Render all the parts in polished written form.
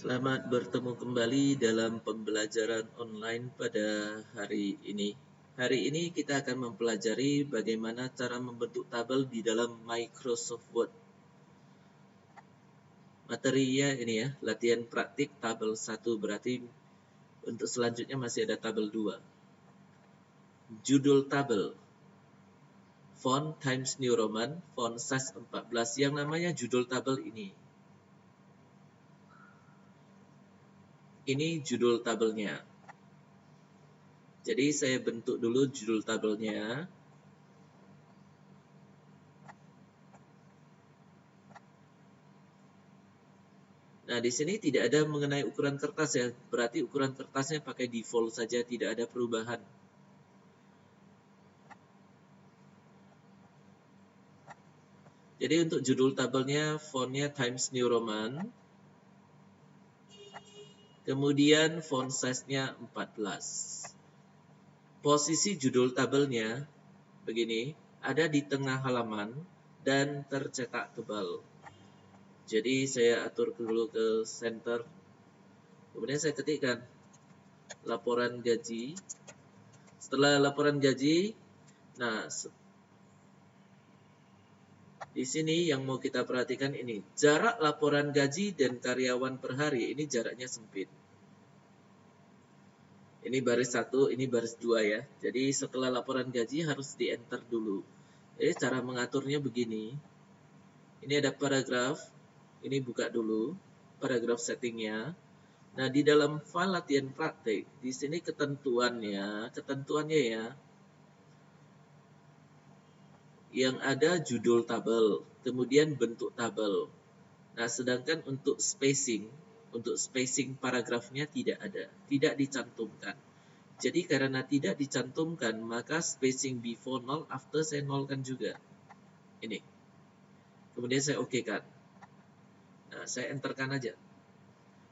Selamat bertemu kembali dalam pembelajaran online pada hari ini. Hari ini kita akan mempelajari bagaimana cara membentuk tabel di dalam Microsoft Word. Materinya ini ya, latihan praktik tabel 1, berarti untuk selanjutnya masih ada tabel 2. Judul tabel. Font Times New Roman, font size 14, yang namanya judul tabel ini. Ini judul tabelnya. Jadi saya bentuk dulu judul tabelnya. Nah, di sini tidak ada mengenai ukuran kertas ya. Berarti ukuran kertasnya pakai default saja, tidak ada perubahan. Jadi untuk judul tabelnya fontnya Times New Roman. Kemudian font size-nya 14. Posisi judul tabelnya begini, ada di tengah halaman dan tercetak tebal. Jadi saya atur dulu ke center. Kemudian saya ketikkan laporan gaji. Setelah laporan gaji, nah di sini yang mau kita perhatikan ini, jarak laporan gaji dan karyawan per hari, ini jaraknya sempit. Ini baris 1, ini baris 2 ya. Jadi setelah laporan gaji harus di-enter dulu. Jadi cara mengaturnya begini. Ini ada paragraf, ini buka dulu, paragraf settingnya. Nah, di dalam file latihan praktik, di sini ketentuannya ya, yang ada judul tabel, kemudian bentuk tabel. Nah, sedangkan untuk spacing paragrafnya tidak ada, tidak dicantumkan. Jadi karena tidak dicantumkan, maka spacing before null, after saya nolkan juga. Ini. Kemudian saya oke-kan. Nah, saya enterkan aja.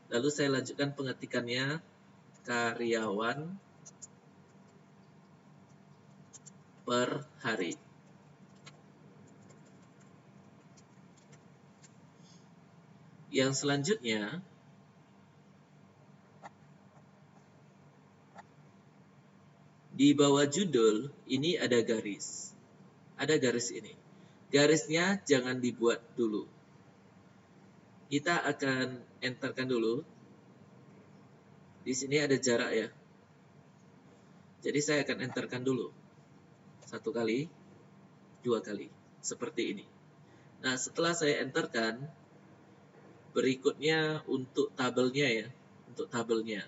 Lalu saya lanjutkan pengetikannya, karyawan per hari. Yang selanjutnya, di bawah judul, ini ada garis. Ada garis ini. Garisnya jangan dibuat dulu. Kita akan enterkan dulu. Di sini ada jarak ya. Jadi saya akan enterkan dulu. 1 kali, 2 kali. Seperti ini. Nah, setelah saya enterkan, berikutnya untuk tabelnya ya. Untuk tabelnya.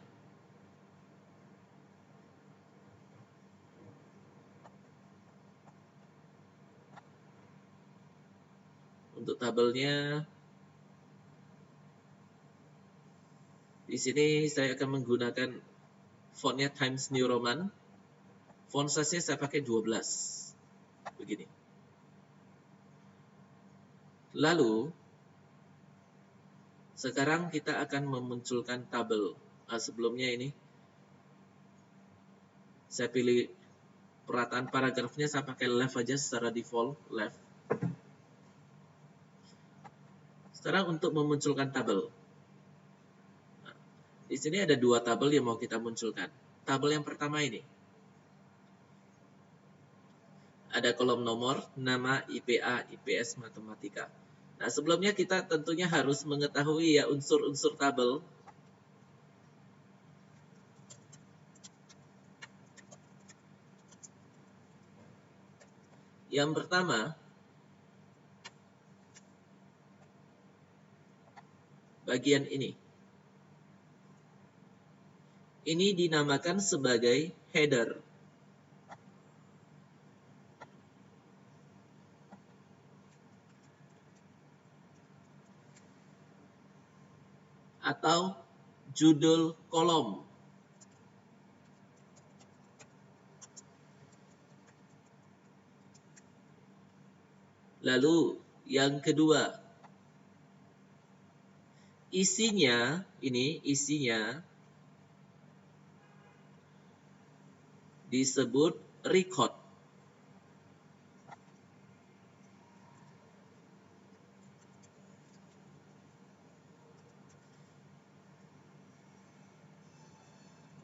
Untuk tabelnya, di sini saya akan menggunakan fontnya Times New Roman. Font size-nya saya pakai 12. Begini. Lalu, sekarang kita akan memunculkan tabel. Nah, sebelumnya ini, saya pilih perataan paragrafnya, saya pakai left aja secara default, left. Sekarang untuk memunculkan tabel. Nah, di sini ada 2 tabel yang mau kita munculkan. Tabel yang pertama ini. Ada kolom nomor, nama, IPA, IPS, matematika. Nah, sebelumnya kita tentunya harus mengetahui ya unsur-unsur tabel. Yang pertama, bagian ini. Ini dinamakan sebagai header. Atau judul kolom. Lalu yang kedua, isinya disebut record.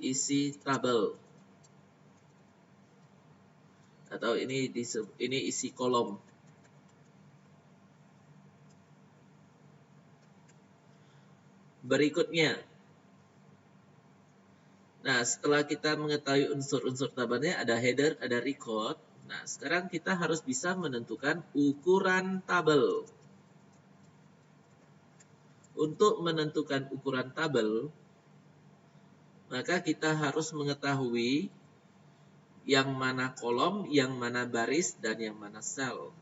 isi tabel. Atau ini isi kolom. Berikutnya, nah setelah kita mengetahui unsur-unsur tabelnya, ada header, ada record. Nah sekarang kita harus bisa menentukan ukuran tabel. Untuk menentukan ukuran tabel, maka kita harus mengetahui yang mana kolom, yang mana baris, dan yang mana sel.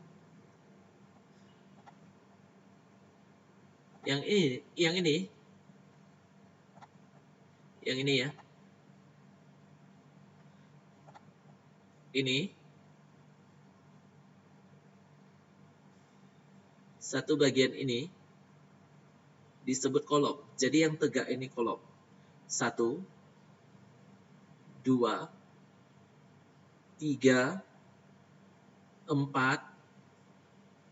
Yang ini ya. Ini satu bagian ini disebut kolom. Jadi yang tegak ini kolom. 1, 2, 3, 4,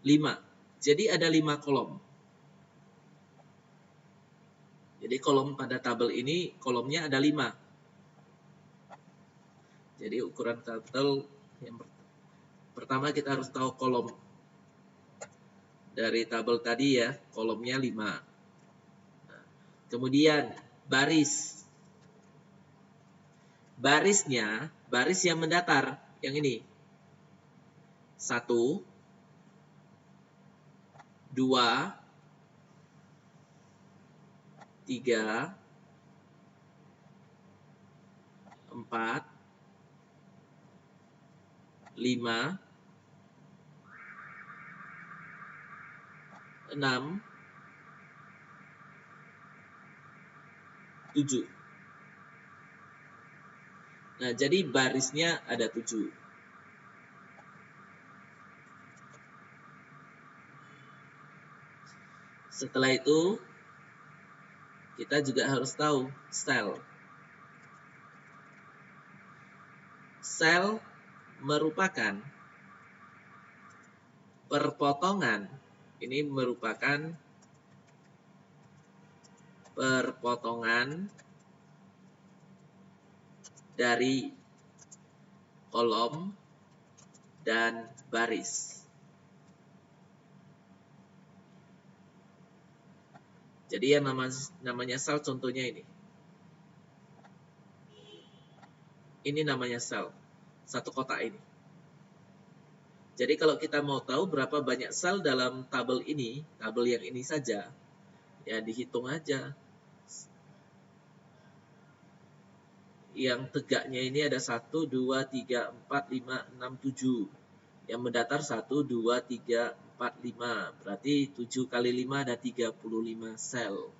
5. Jadi ada 5 kolom. Jadi kolom pada tabel ini, kolomnya ada 5. Jadi ukuran tabel yang pertama kita harus tahu kolom. Dari tabel tadi ya, kolomnya 5. Nah, kemudian baris. Barisnya, baris yang mendatar, yang ini. 1, 2, 3, 4, 5, 6, 7. Nah, jadi barisnya ada 7. Setelah itu, kita juga harus tahu sel. Sel merupakan perpotongan. Ini merupakan perpotongan dari kolom dan baris. Jadi yang namanya sel contohnya ini. Ini namanya sel. Satu kotak ini. Jadi kalau kita mau tahu berapa banyak sel dalam tabel ini, tabel yang ini saja, ya dihitung aja. Yang tegaknya ini ada 1, 2, 3, 4, 5, 6, 7. Yang mendatar 1, 2, 3, 4, 5. Berarti 7 kali 5 ada 35 sel.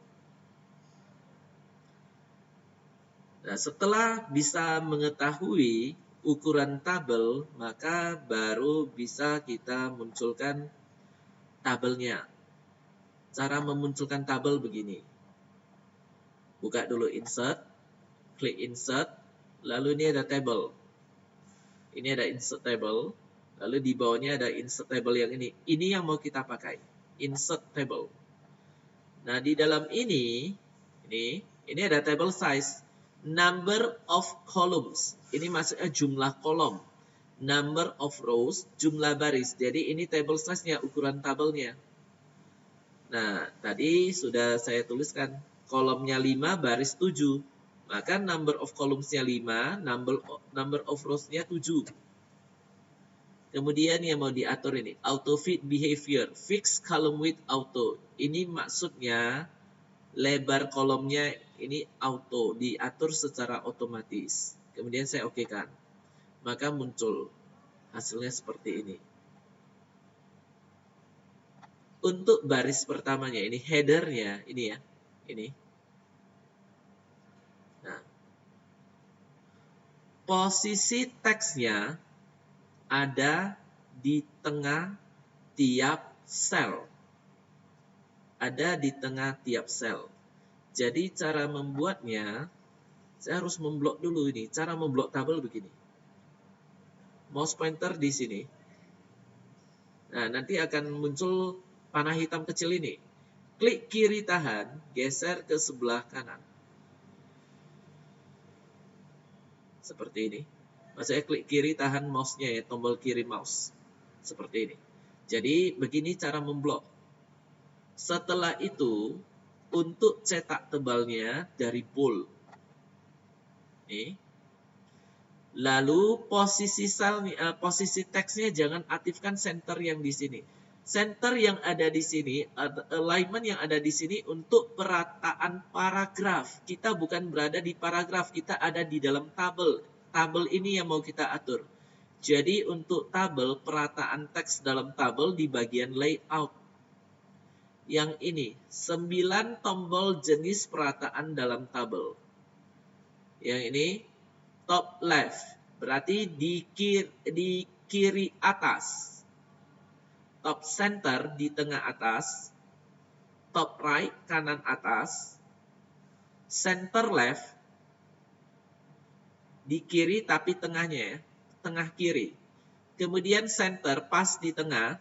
Nah, setelah bisa mengetahui ukuran tabel, maka baru bisa kita munculkan tabelnya. Cara memunculkan tabel begini. Buka dulu insert, klik insert, lalu ini ada table. Ini ada insert table. Lalu di bawahnya ada insert table yang ini. Ini yang mau kita pakai. Insert table. Nah, di dalam ini ada table size. Number of columns. Ini maksudnya jumlah kolom. Number of rows, jumlah baris. Jadi ini table size-nya, ukuran tabelnya. Nah, tadi sudah saya tuliskan. Kolomnya 5, baris 7. Maka number of columns-nya 5, number of rows-nya 7. Kemudian yang mau diatur ini, auto fit behavior, fix column width auto. Ini maksudnya lebar kolomnya ini auto, diatur secara otomatis. Kemudian saya okekan. Maka muncul hasilnya seperti ini. Untuk baris pertamanya, ini headernya, ini ya, ini. Nah, posisi teksnya ada di tengah tiap sel. Ada di tengah tiap sel. Jadi cara membuatnya, saya harus memblok dulu ini. Cara memblok tabel begini. Mouse pointer di sini. Nah, nanti akan muncul panah hitam kecil ini. Klik kiri tahan, geser ke sebelah kanan. seperti ini. Maksudnya klik kiri tahan mouse-nya ya, tombol kiri mouse. Seperti ini. Jadi begini cara memblok. Setelah itu, untuk cetak tebalnya dari pool. Nih. Lalu posisi teksnya jangan aktifkan center yang di sini. Center yang ada di sini, alignment yang ada di sini untuk perataan paragraf. Kita bukan berada di paragraf, kita ada di dalam tabel. Tabel ini yang mau kita atur. Jadi untuk tabel, perataan teks dalam tabel di bagian layout. Yang ini, 9 tombol jenis perataan dalam tabel. Yang ini, top left, berarti di kiri atas. Top center di tengah atas. Top right, kanan atas. Center left, di kiri tapi tengahnya ya, tengah kiri. Kemudian center pas di tengah.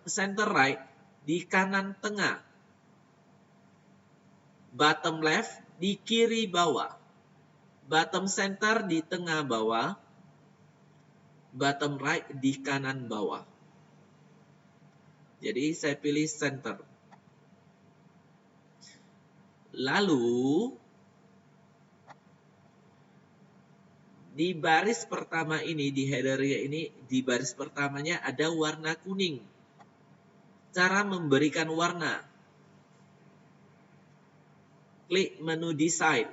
Center right, di kanan tengah. Bottom left, di kiri bawah. Bottom center di tengah bawah. Bottom right di kanan bawah. Jadi saya pilih center. Lalu di baris pertama ini, di headernya ini, di baris pertamanya ada warna kuning. Cara memberikan warna. Klik menu design.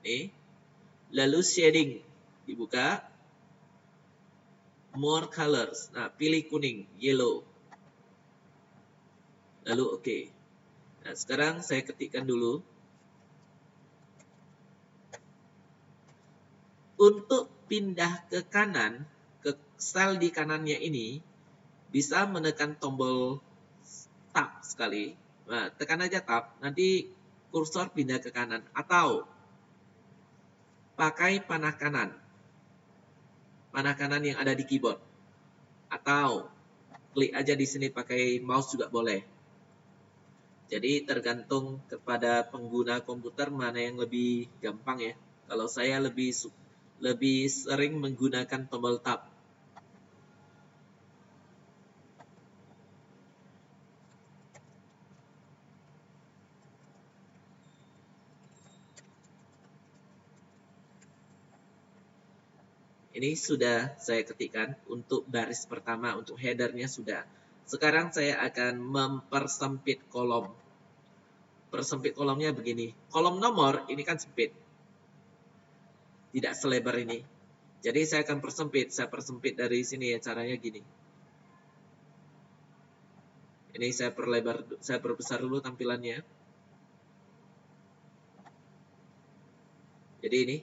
Nih. Lalu shading. Dibuka. More colors. Nah, pilih kuning, yellow. Lalu oke. Nah, sekarang saya ketikkan dulu. Untuk pindah ke kanan, ke sel di kanannya ini, bisa menekan tombol tab sekali. Nah, tekan aja tab, nanti kursor pindah ke kanan. Atau pakai panah kanan. Panah kanan yang ada di keyboard. Atau klik aja di sini pakai mouse juga boleh. Jadi tergantung kepada pengguna komputer mana yang lebih gampang ya. Kalau saya lebih sering menggunakan tombol tab. Ini sudah saya ketikkan untuk baris pertama, untuk headernya sudah. Sekarang saya akan mempersempit kolom. Persempit kolomnya begini. Kolom nomor ini kan sempit. Tidak selebar ini. Jadi saya akan persempit. Saya persempit dari sini ya, caranya gini. Ini saya perlebar, saya perbesar dulu tampilannya. Jadi ini.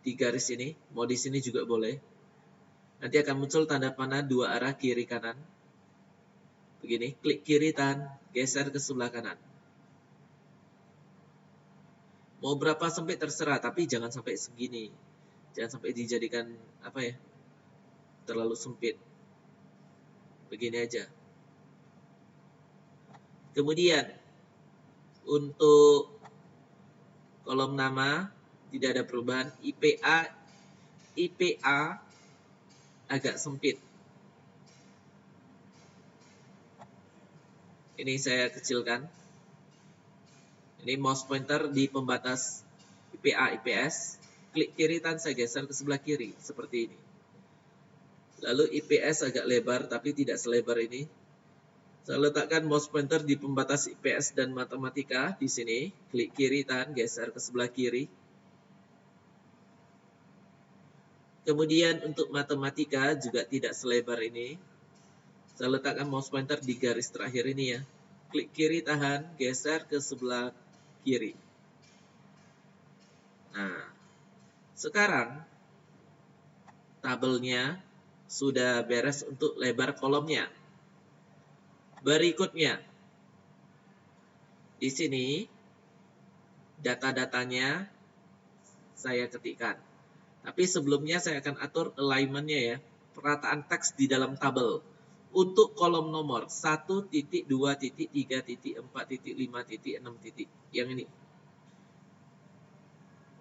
Di garis ini, mau di sini juga boleh. Nanti akan muncul tanda panah dua arah kiri kanan. Begini, klik kiri tahan, geser ke sebelah kanan. Mau berapa sempit terserah, tapi jangan sampai segini. Jangan sampai dijadikan apa ya? Terlalu sempit. Begini aja. Kemudian untuk kolom nama tidak ada perubahan. IPA agak sempit. Ini saya kecilkan. Ini mouse pointer di pembatas IPA IPS. Klik kiri dan saya geser ke sebelah kiri seperti ini. Lalu IPS agak lebar tapi tidak selebar ini. Saya letakkan mouse pointer di pembatas IPS dan matematika di sini. Klik kiri dan geser ke sebelah kiri. Kemudian untuk matematika juga tidak selebar ini. Saya letakkan mouse pointer di garis terakhir ini ya. Klik kiri tahan, geser ke sebelah kiri. Nah, sekarang tabelnya sudah beres untuk lebar kolomnya. Berikutnya, di sini data-datanya saya ketikkan. Tapi sebelumnya saya akan atur alignment-nya ya, perataan teks di dalam tabel. Untuk kolom nomor 1, 2, 3, 4, 5, 6. Yang ini.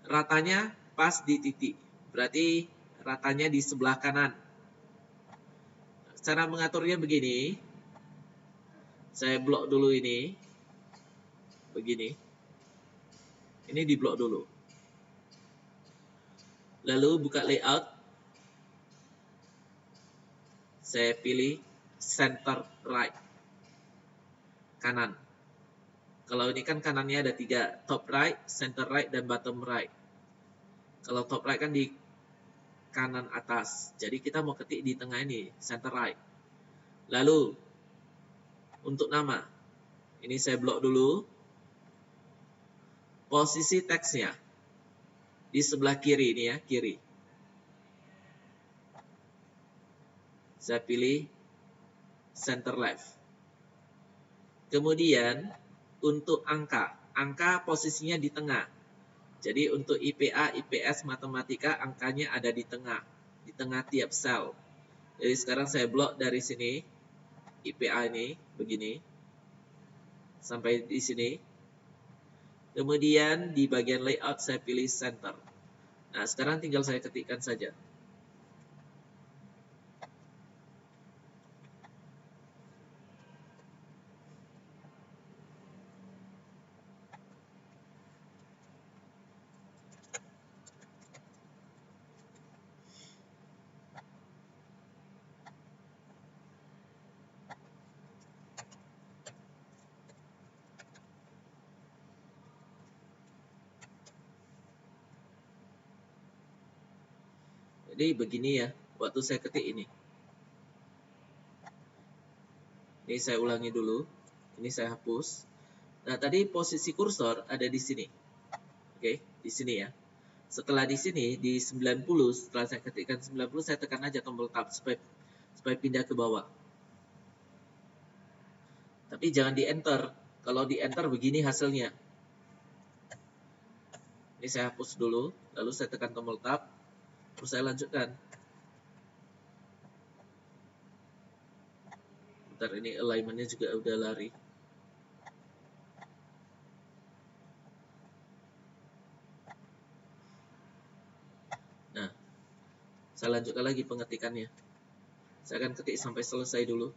Ratanya pas di titik. Berarti ratanya di sebelah kanan. Cara mengaturnya begini. Saya blok dulu ini. Begini. Ini di blok dulu. Lalu buka layout. Saya pilih center right. Kanan. Kalau ini kan kanannya ada 3. Top right, center right, dan bottom right. Kalau top right kan di kanan atas. Jadi kita mau ketik di tengah ini, center right. Lalu, untuk nama. Ini saya blok dulu. Posisi teksnya. Di sebelah kiri ini ya, kiri. Saya pilih center left. Kemudian, untuk angka. Angka posisinya di tengah. Jadi untuk IPA, IPS, matematika, angkanya ada di tengah tiap sel. Jadi sekarang saya blok dari sini, IPA ini, begini, sampai di sini. Kemudian di bagian layout saya pilih center. Nah sekarang tinggal saya ketikkan saja. Jadi begini ya, waktu saya ketik ini. Ini saya ulangi dulu. Ini saya hapus. Nah, tadi posisi kursor ada di sini. Oke, di sini ya. Setelah di sini, di 90, setelah saya ketikkan 90, saya tekan aja tombol tab supaya pindah ke bawah. Tapi jangan di enter. Kalau di enter begini hasilnya. Ini saya hapus dulu, lalu saya tekan tombol tab, terus saya lanjutkan. Bentar, ini alignmentnya juga udah lari. Nah, saya lanjutkan lagi pengetikannya. Saya akan ketik sampai selesai dulu.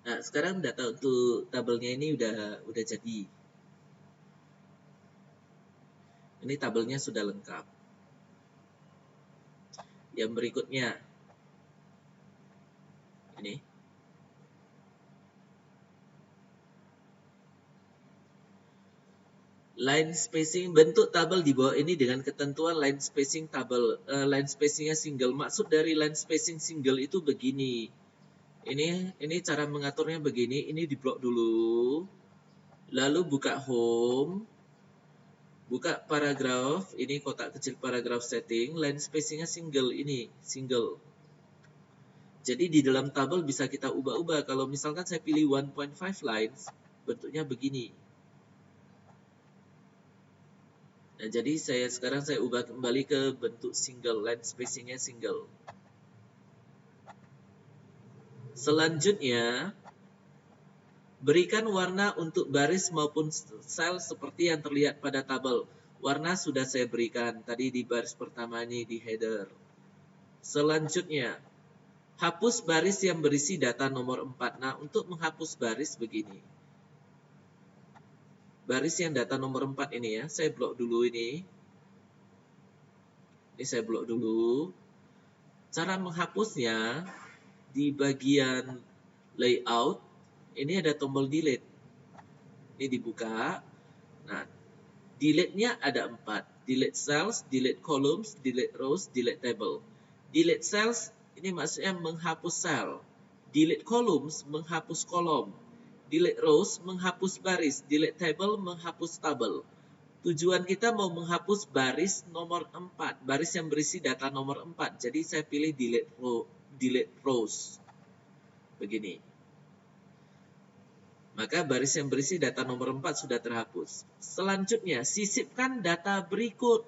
Nah, sekarang data untuk tabelnya ini udah jadi. Ini tabelnya sudah lengkap. Yang berikutnya ini. Line spacing, bentuk tabel di bawah ini dengan ketentuan line spacing tabel. Line spacingnya single. Maksud dari line spacing single itu begini. Ini cara mengaturnya begini. Ini di blok dulu. Lalu buka home. Buka paragraf. Ini kotak kecil paragraf setting. Line spacingnya single. Ini single. Jadi di dalam tabel bisa kita ubah-ubah. Kalau misalkan saya pilih 1.5 lines, bentuknya begini. Nah, jadi sekarang saya ubah kembali ke bentuk single, line spacingnya single. Selanjutnya, berikan warna untuk baris maupun sel seperti yang terlihat pada tabel. Warna sudah saya berikan tadi di baris pertama ini di header. Selanjutnya, hapus baris yang berisi data nomor 4. Nah, untuk menghapus baris begini. Baris yang data nomor 4 ini ya, saya blok dulu ini. Ini saya blok dulu. Cara menghapusnya di bagian layout, ini ada tombol delete. Ini dibuka. Nah, delete-nya ada 4. Delete cells, delete columns, delete rows, delete table. Delete cells ini maksudnya menghapus sel. Delete columns menghapus kolom. Delete rows menghapus baris. Delete table menghapus tabel. Tujuan kita mau menghapus baris nomor 4. Baris yang berisi data nomor 4. Jadi saya pilih delete rows. Begini. Maka baris yang berisi data nomor 4 sudah terhapus. Selanjutnya, sisipkan data berikut.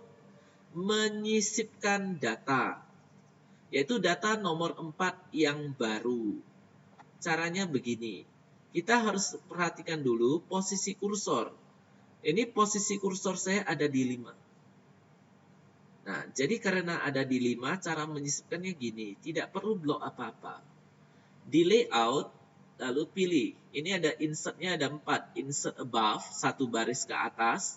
Menyisipkan data. Yaitu data nomor 4 yang baru. Caranya begini. Kita harus perhatikan dulu posisi kursor. Ini posisi kursor saya ada di 5. Nah, jadi karena ada di 5, cara menyisipkannya gini. Tidak perlu blok apa-apa. Di layout, lalu pilih. Ini ada insertnya ada 4. Insert above, 1 baris ke atas.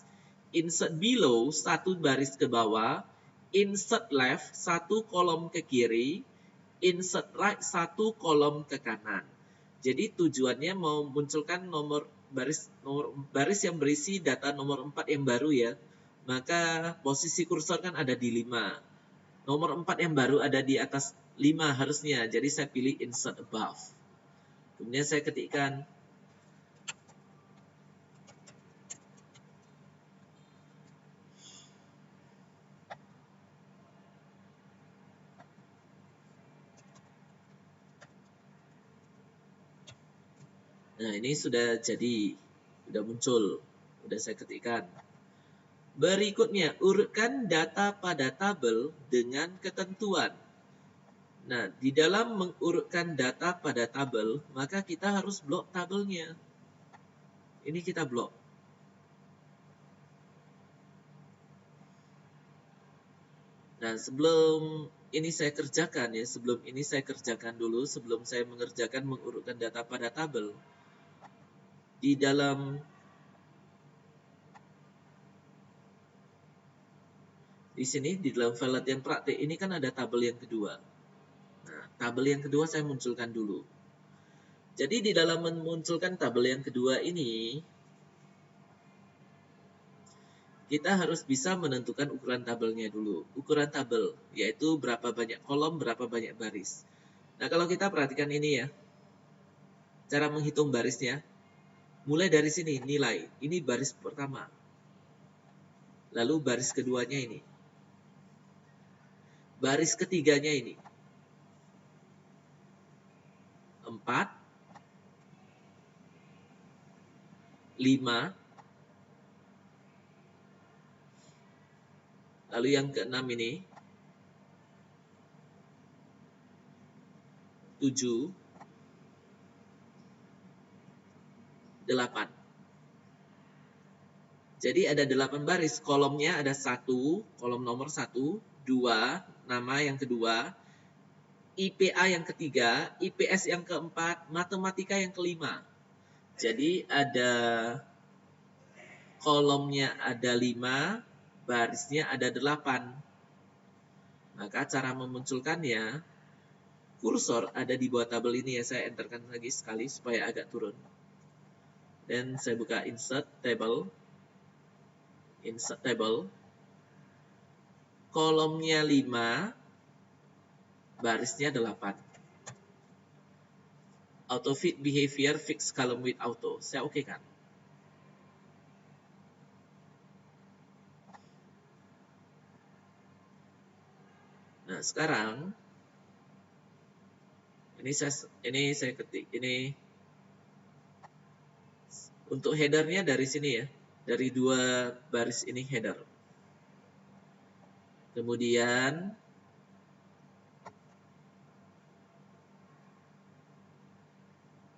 Insert below, 1 baris ke bawah. Insert left, 1 kolom ke kiri. Insert right, 1 kolom ke kanan. Jadi tujuannya mau munculkan baris yang berisi data nomor 4 yang baru ya. Maka posisi kursor kan ada di 5. Nomor 4 yang baru ada di atas 5 harusnya. Jadi saya pilih insert above. Kemudian saya ketikkan nah, ini sudah jadi, sudah muncul, sudah saya ketikkan. Berikutnya, urutkan data pada tabel dengan ketentuan. Nah, di dalam mengurutkan data pada tabel, maka kita harus blok tabelnya. Ini kita blok. Nah, sebelum ini saya kerjakan ya, sebelum ini saya kerjakan dulu, sebelum saya mengerjakan mengurutkan data pada tabel. Di dalam di sini, di dalam file latihan praktik, ini kan ada tabel yang kedua. Nah, tabel yang kedua saya munculkan dulu. Jadi di dalam memunculkan tabel yang kedua ini, kita harus bisa menentukan ukuran tabelnya dulu. Ukuran tabel, yaitu berapa banyak kolom, berapa banyak baris. Nah, kalau kita perhatikan ini ya, cara menghitung barisnya, mulai dari sini, nilai. Ini baris pertama. Lalu baris keduanya ini. Baris ketiganya ini. 4, 5, lalu yang keenam ini 7, 8. Jadi ada 8 baris, kolomnya ada 1, kolom nomor 1, 2, nama yang kedua, IPA yang ketiga, IPS yang keempat, matematika yang kelima. Jadi ada kolomnya ada 5, barisnya ada 8. Maka cara memunculkannya, kursor ada di bawah tabel ini ya, saya enterkan lagi sekali supaya agak turun. Dan saya buka insert table. Insert table. Kolomnya 5, barisnya 8. Auto fit behavior fix column with auto. Saya oke kan? Nah, sekarang Ini saya ketik. Ini untuk headernya dari sini ya. Dari 2 baris ini header. Kemudian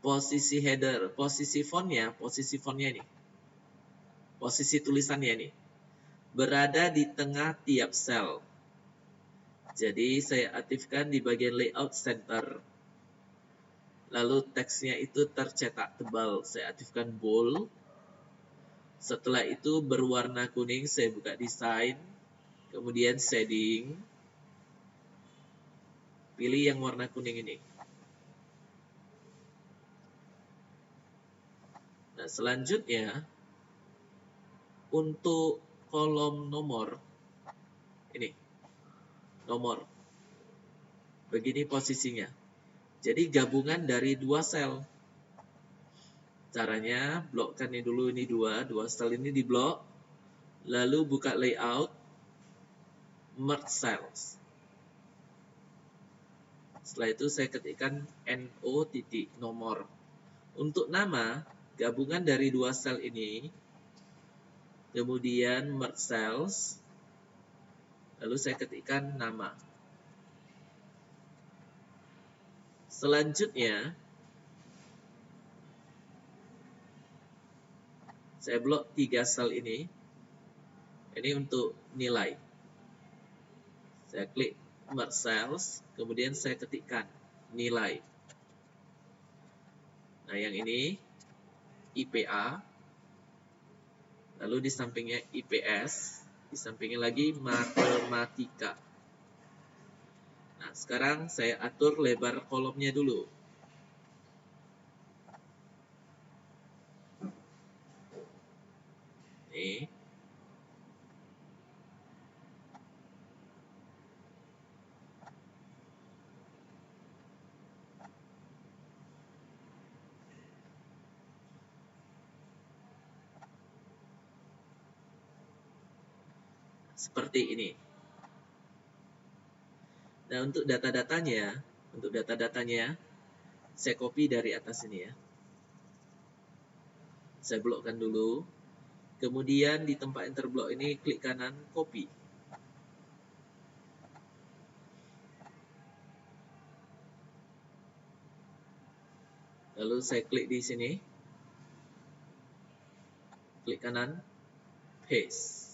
posisi header, posisi fontnya ini. Posisi tulisannya ini berada di tengah tiap sel. Jadi saya aktifkan di bagian layout center. Lalu teksnya itu tercetak tebal. Saya aktifkan bold. Setelah itu berwarna kuning, saya buka desain. Kemudian shading. Pilih yang warna kuning ini. Nah, selanjutnya untuk kolom nomor ini. Nomor. Begini posisinya. Jadi gabungan dari 2 sel. Caranya blokkan ini dulu, ini 2 sel ini diblok. Lalu buka layout, merge cells. Setelah itu saya ketikkan NO titik nomor. Untuk nama, gabungan dari 2 sel ini, kemudian merge cells, lalu saya ketikkan nama. Selanjutnya, saya blok 3 sel ini. Ini untuk nilai. Saya klik merge cells, kemudian saya ketikkan nilai. Nah, yang ini IPA, lalu di sampingnya IPS, di sampingnya lagi matematika. Nah, sekarang saya atur lebar kolomnya dulu. Nih. Seperti ini. Nah, untuk data-datanya, saya copy dari atas ini ya. Saya blokkan dulu. Kemudian di tempat yang terblok ini klik kanan, copy. Lalu saya klik di sini. Klik kanan, paste.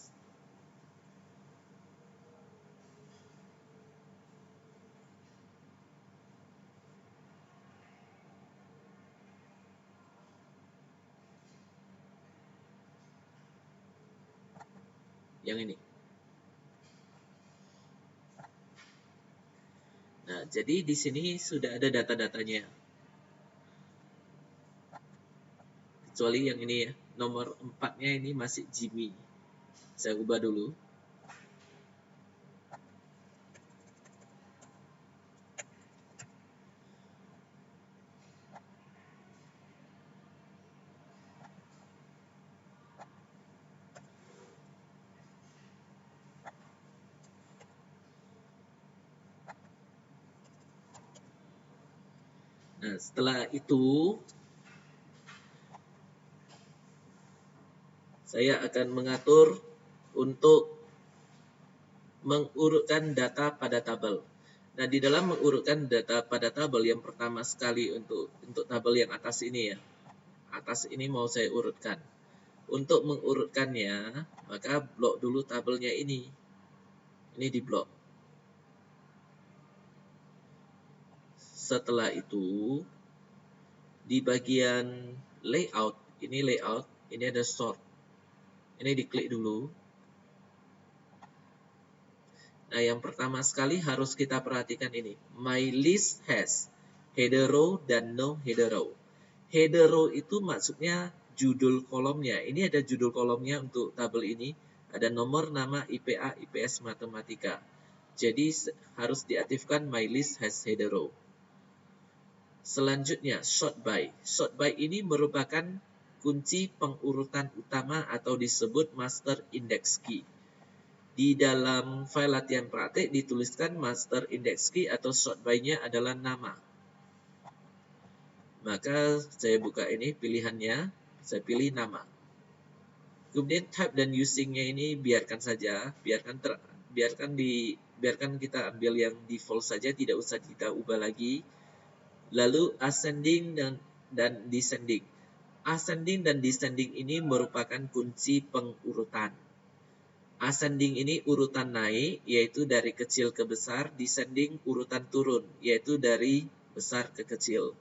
Yang ini. Nah, jadi di sini sudah ada data-datanya. Kecuali yang ini ya, nomor 4-nya ini masih Jimmy. Saya ubah dulu. Nah, setelah itu saya akan mengatur untuk mengurutkan data pada tabel. Nah, di dalam mengurutkan data pada tabel, yang pertama sekali untuk tabel yang atas ini ya. Atas ini mau saya urutkan. Untuk mengurutkannya, maka blok dulu tabelnya ini. Ini di blok. Setelah itu, di bagian layout, ini ada sort. Ini diklik dulu. Nah, yang pertama sekali harus kita perhatikan ini. My list has header row dan no header row. Header row itu maksudnya judul kolomnya. Ini ada judul kolomnya untuk tabel ini. Ada nomor, nama, IPA, IPS, matematika. Jadi harus diaktifkan my list has header row. Selanjutnya, sort by. Sort by ini merupakan kunci pengurutan utama atau disebut master index key. Di dalam file latihan praktik dituliskan master index key atau sort by-nya adalah nama. Maka saya buka ini pilihannya, saya pilih nama. Kemudian type dan usingnya ini biarkan saja, biarkan kita ambil yang default saja, tidak usah kita ubah lagi. Lalu ascending dan descending. Ascending dan descending ini merupakan kunci pengurutan. Ascending ini urutan naik, yaitu dari kecil ke besar. Descending urutan turun, yaitu dari besar ke kecil.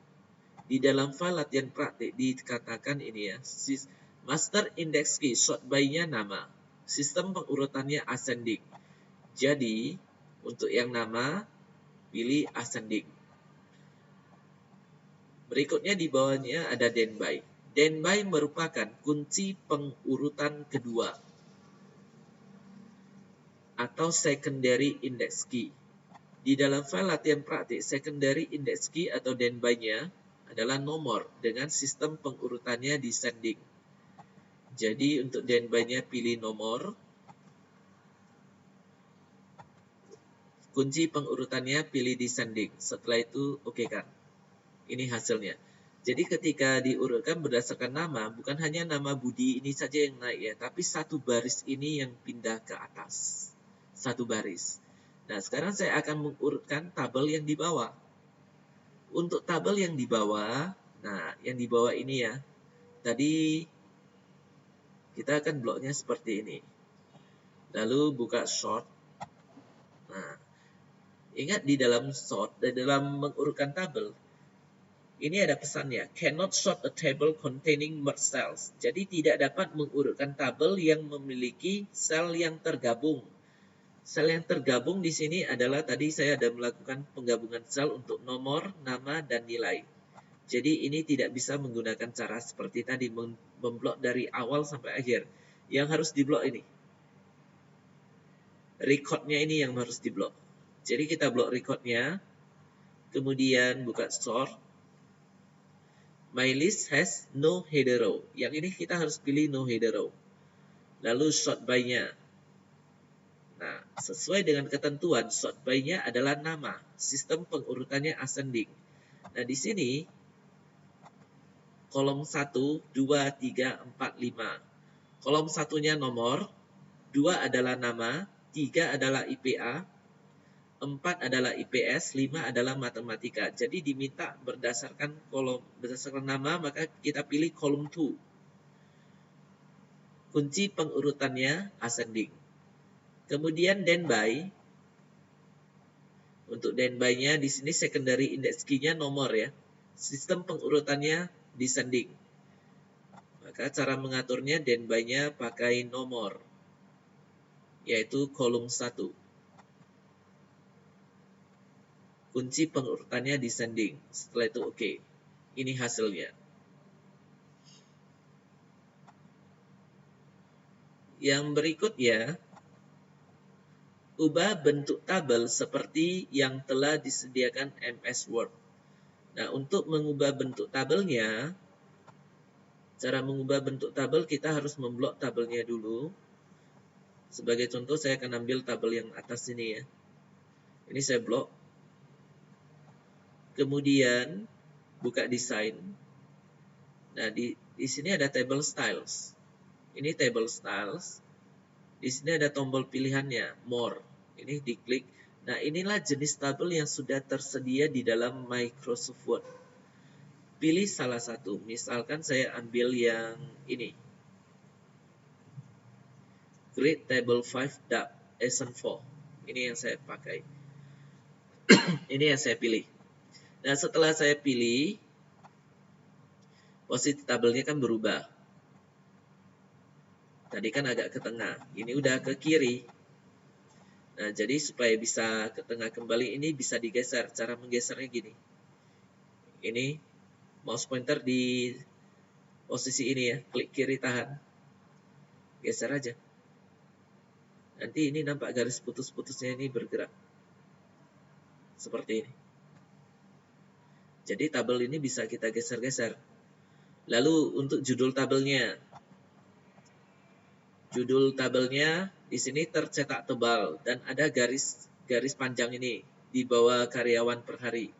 Di dalam file latihan praktik dikatakan ini ya, master index key sort by-nya nama, sistem pengurutannya ascending. Jadi, untuk yang nama, pilih ascending. Berikutnya di bawahnya ada then by. Then by merupakan kunci pengurutan kedua atau secondary index key. Di dalam file latihan praktik, secondary index key atau then by-nya adalah nomor dengan sistem pengurutannya descending. Jadi untuk then by-nya pilih nomor. Kunci pengurutannya pilih descending. Setelah itu oke kan. Ini hasilnya. Jadi ketika diurutkan berdasarkan nama, bukan hanya nama Budi ini saja yang naik ya, tapi satu baris ini yang pindah ke atas. Satu baris. Nah, sekarang saya akan mengurutkan tabel yang di bawah. Untuk tabel yang di bawah, nah yang di bawah ini ya, tadi kita akan bloknya seperti ini. Lalu buka sort. Nah, ingat di dalam sort, di dalam mengurutkan tabel, ini ada pesannya, cannot sort a table containing merged cells. Jadi tidak dapat mengurutkan tabel yang memiliki sel yang tergabung. Sel yang tergabung di sini adalah tadi saya ada melakukan penggabungan sel untuk nomor, nama, dan nilai. Jadi ini tidak bisa menggunakan cara seperti tadi, memblok dari awal sampai akhir. Yang harus diblok ini. Recordnya ini yang harus diblok. Jadi kita blok recordnya, kemudian buka sort. My list has no header row. Yang ini kita harus pilih no header row. Lalu sort by-nya. Nah, sesuai dengan ketentuan, sort by-nya adalah nama. Sistem pengurutannya ascending. Nah, di sini kolom 1, 2, 3, 4, 5. Kolom 1-nya nomor, 2 adalah nama, 3 adalah IPA, 4 adalah IPS, 5 adalah matematika. Jadi diminta berdasarkan nama, maka kita pilih kolom 2. Kunci pengurutannya ascending. Kemudian then by. Untuk then by-nya di sini secondary index key-nya nomor ya. Sistem pengurutannya descending. Maka cara mengaturnya then by-nya pakai nomor, yaitu kolom 1. Kunci pengurutannya descending. Setelah itu oke. Ini hasilnya. Yang berikutnya, ubah bentuk tabel seperti yang telah disediakan MS Word. Nah, untuk mengubah bentuk tabelnya, cara mengubah bentuk tabel kita harus memblok tabelnya dulu. Sebagai contoh saya akan ambil tabel yang atas ini ya. Ini saya blok. Kemudian buka desain. Nah, di sini ada table styles. Ini table styles. Di sini ada tombol pilihannya, more. Ini diklik. Nah, inilah jenis tabel yang sudah tersedia di dalam Microsoft Word. Pilih salah satu. Misalkan saya ambil yang ini. Create Table 5 DAP SN4. Ini yang saya pakai. Ini yang saya pilih. Nah, setelah saya pilih, posisi tabelnya kan berubah. Tadi kan agak ke tengah. Ini udah ke kiri. Nah, jadi supaya bisa ke tengah kembali, ini bisa digeser. Cara menggesernya gini. Ini mouse pointer di posisi ini ya. Klik kiri tahan. Geser aja. Nanti ini nampak garis putus-putusnya ini bergerak. Seperti ini. Jadi tabel ini bisa kita geser-geser. Lalu untuk judul tabelnya. Judul tabelnya di sini tercetak tebal dan ada garis panjang ini di bawah karyawan per hari.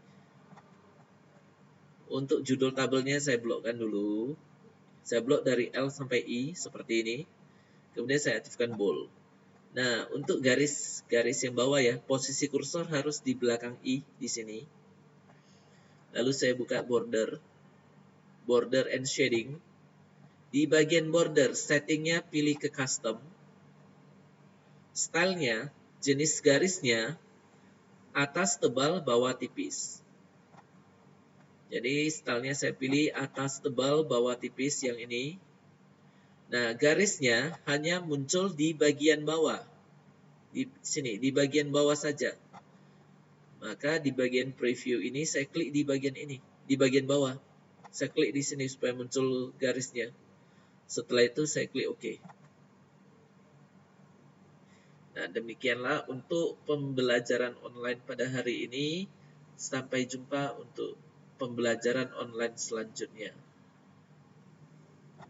Untuk judul tabelnya saya blokkan dulu. Saya blok dari L sampai I seperti ini. Kemudian saya aktifkan bold. Nah, untuk garis yang bawah ya, posisi kursor harus di belakang I di sini. Lalu saya buka border and shading. Di bagian border, settingnya pilih ke custom. Stylenya, jenis garisnya, atas tebal, bawah tipis. Jadi stylenya saya pilih atas tebal, bawah tipis yang ini. Nah, garisnya hanya muncul di bagian bawah. Di sini, di bagian bawah saja. Maka di bagian preview ini saya klik di bagian ini, di bagian bawah. Saya klik di sini supaya muncul garisnya. Setelah itu saya klik OK. Nah, demikianlah untuk pembelajaran online pada hari ini. Sampai jumpa untuk pembelajaran online selanjutnya.